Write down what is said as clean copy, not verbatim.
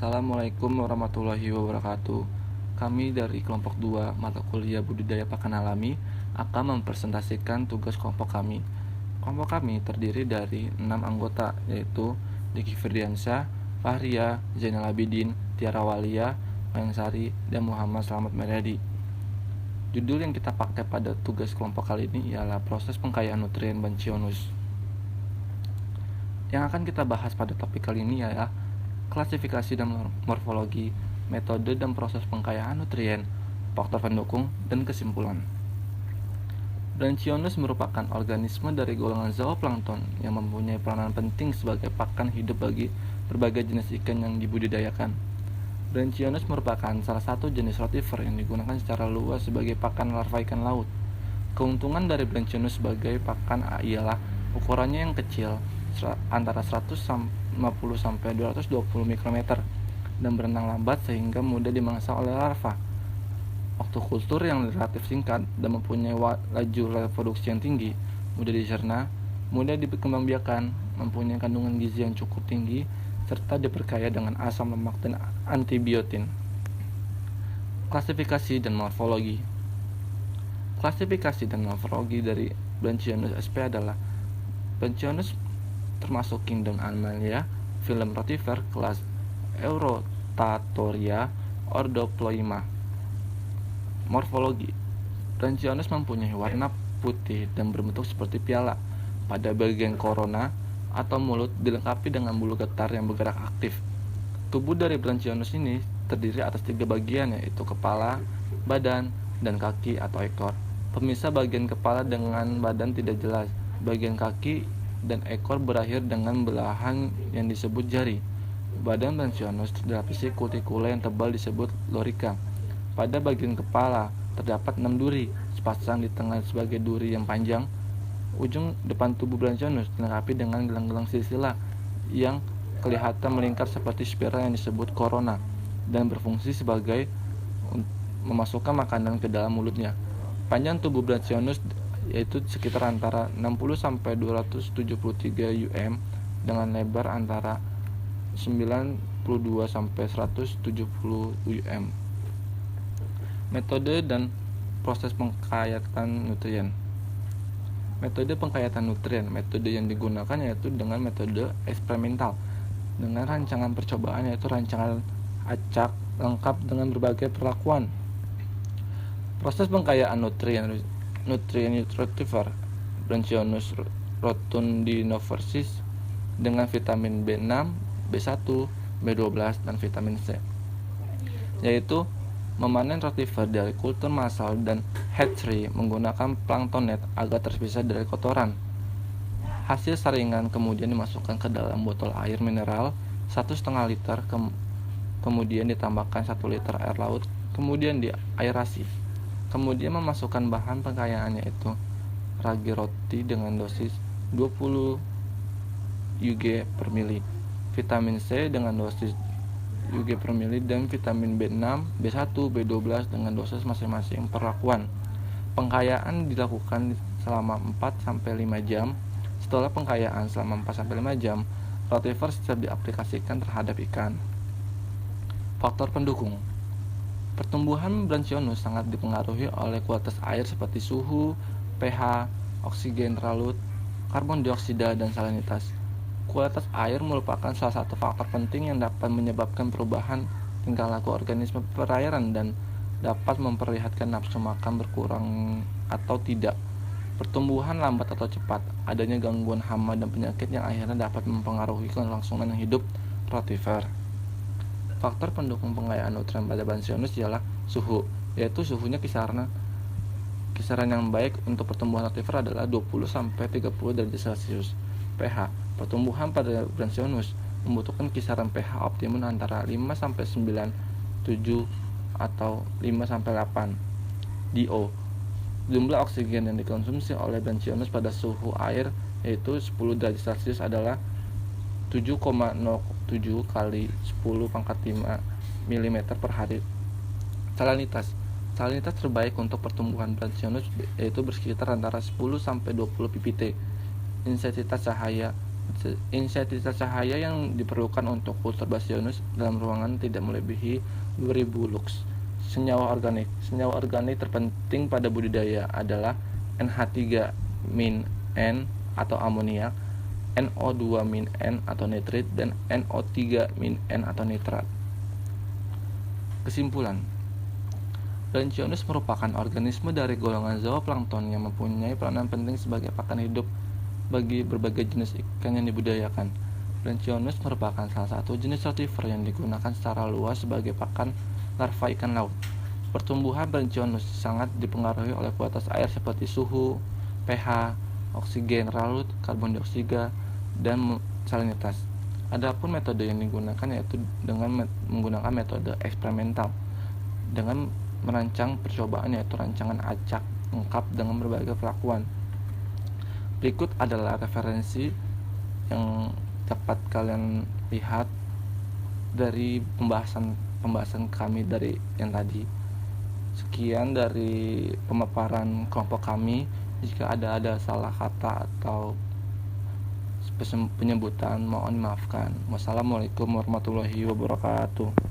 Assalamualaikum warahmatullahi wabarakatuh. Kami dari kelompok 2 mata kuliah budidaya pakan alami akan mempresentasikan tugas kelompok kami. Kelompok kami terdiri dari 6 anggota, yaitu Diki Firdiansyah, Fahria, Zainal Abidin, Tiara Walia, Mayang Sari, dan Muhammad Slamet Meryadi. Judul yang kita pakai pada tugas kelompok kali ini ialah proses pengkayaan nutrien Banchanus. Yang akan kita bahas pada topik kali ini ialah klasifikasi dan morfologi, metode dan proses pengkayaan nutrien, faktor pendukung, dan kesimpulan. Brachionomus merupakan organisme dari golongan zooplankton yang mempunyai peranan penting sebagai pakan hidup bagi berbagai jenis ikan yang dibudidayakan. Brachionomus merupakan salah satu jenis rotifer yang digunakan secara luas sebagai pakan larva ikan laut. Keuntungan dari Brachionomus sebagai pakan ialah ukurannya yang kecil, antara 150 sampai 220 mikrometer, dan berenang lambat sehingga mudah dimangsa oleh larva. Waktu kultur yang relatif singkat dan mempunyai laju reproduksi yang tinggi, mudah dicerna, mudah dikembangbiakan, mempunyai kandungan gizi yang cukup tinggi, serta diperkaya dengan asam lemak dan antibiotin. Klasifikasi dan morfologi. Klasifikasi dan morfologi dari Brachionomus sp adalah: Brachionomus termasuk kingdom Animalia, phylum Rotifer, kelas Eurotatoria, ordo Ploima. Morfologi. Brachionomus mempunyai warna putih dan berbentuk seperti piala. Pada bagian korona atau mulut dilengkapi dengan bulu getar yang bergerak aktif. Tubuh dari Brachionomus ini terdiri atas 3 bagian, yaitu kepala, badan, dan kaki atau ekor. Pemisah bagian kepala dengan badan tidak jelas. Bagian kaki dan ekor berakhir dengan belahan yang disebut jari. Badan Brachionomus dilapisi kutikula yang tebal disebut lorica. Pada bagian kepala terdapat 6 duri, sepasang di tengah sebagai duri yang panjang. Ujung depan tubuh Brachionomus dilengkapi dengan gelang-gelang silsilah yang kelihatan melingkar seperti spiral yang disebut korona dan berfungsi sebagai memasukkan makanan ke dalam mulutnya. Panjang tubuh Brachionomus yaitu sekitar antara 60 sampai 273 UM dengan lebar antara 92 sampai 170 UM. Metode dan proses pengkayaan nutrien. Metode pengkayaan nutrien, metode yang digunakan yaitu dengan metode eksperimental dengan rancangan percobaan, yaitu rancangan acak lengkap dengan berbagai perlakuan. Proses pengkayaan nutrien rotifer Brachionomus rotundinoversis dengan vitamin B6, B1, B12, dan vitamin C, yaitu memanen rotifer dari kultur massal dan hatchery menggunakan plankton net agar terpisah dari kotoran. Hasil saringan kemudian dimasukkan ke dalam botol air mineral 1,5 liter, kemudian ditambahkan 1 liter air laut, kemudian diaerasi. Kemudian memasukkan bahan pengkayaannya, yaitu ragi roti dengan dosis 20 UG per mili, vitamin C dengan dosis UG per mili, dan vitamin B6, B1, B12 dengan dosis masing-masing perlakuan. Pengkayaan dilakukan selama 4-5 jam. Setelah pengkayaan selama 4-5 jam, rotifer siap diaplikasikan terhadap ikan. Faktor pendukung. Pertumbuhan Brachionomus sangat dipengaruhi oleh kualitas air seperti suhu, pH, oksigen terlalu, karbon dioksida, dan salinitas. Kualitas air merupakan salah satu faktor penting yang dapat menyebabkan perubahan tingkah laku organisme perairan dan dapat memperlihatkan nafsu makan berkurang atau tidak, pertumbuhan lambat atau cepat, adanya gangguan hama dan penyakit yang akhirnya dapat mempengaruhi kelangsungan hidup rotifer. Faktor pendukung pengkayaan nutrien pada Brachionomus ialah suhu, yaitu suhunya kisaran yang baik untuk pertumbuhan rotifer adalah 20 sampai 30 derajat Celcius. pH. Pertumbuhan pada Brachionomus membutuhkan kisaran pH optimum antara 5 sampai 9, 7 atau 5 sampai 8. DO. Jumlah oksigen yang dikonsumsi oleh Brachionomus pada suhu air yaitu 10 derajat Celcius adalah 7,07 kali 10 pangkat 5 mm per hari. Salinitas terbaik untuk pertumbuhan Brachionomus yaitu bersekitar antara 10 sampai 20 ppt. Intensitas cahaya Intensitas cahaya yang diperlukan untuk ultraviolet dalam ruangan tidak melebihi 2000 lux. Senyawa organik terpenting pada budidaya adalah NH3-N atau amoniak, NO2-N atau nitrit, dan NO3-N atau nitrat. Kesimpulan, Brachiosaurus merupakan organisme dari golongan zooplankton yang mempunyai peranan penting sebagai pakan hidup bagi berbagai jenis ikan yang dibudidayakan. Brachiosaurus merupakan salah satu jenis rotifer yang digunakan secara luas sebagai pakan larva ikan laut. Pertumbuhan Brachiosaurus sangat dipengaruhi oleh kualitas air seperti suhu, pH, oksigen larut, karbon dioksida, dan salinitas. Adapun metode yang digunakan yaitu dengan menggunakan metode eksperimental dengan merancang percobaan, yaitu rancangan acak lengkap dengan berbagai perlakuan. Berikut adalah referensi yang dapat kalian lihat dari pembahasan kami dari yang tadi. Sekian dari pemaparan kelompok kami. Jika ada salah kata atau penyebutan, mohon dimaafkan. Wassalamualaikum warahmatullahi wabarakatuh.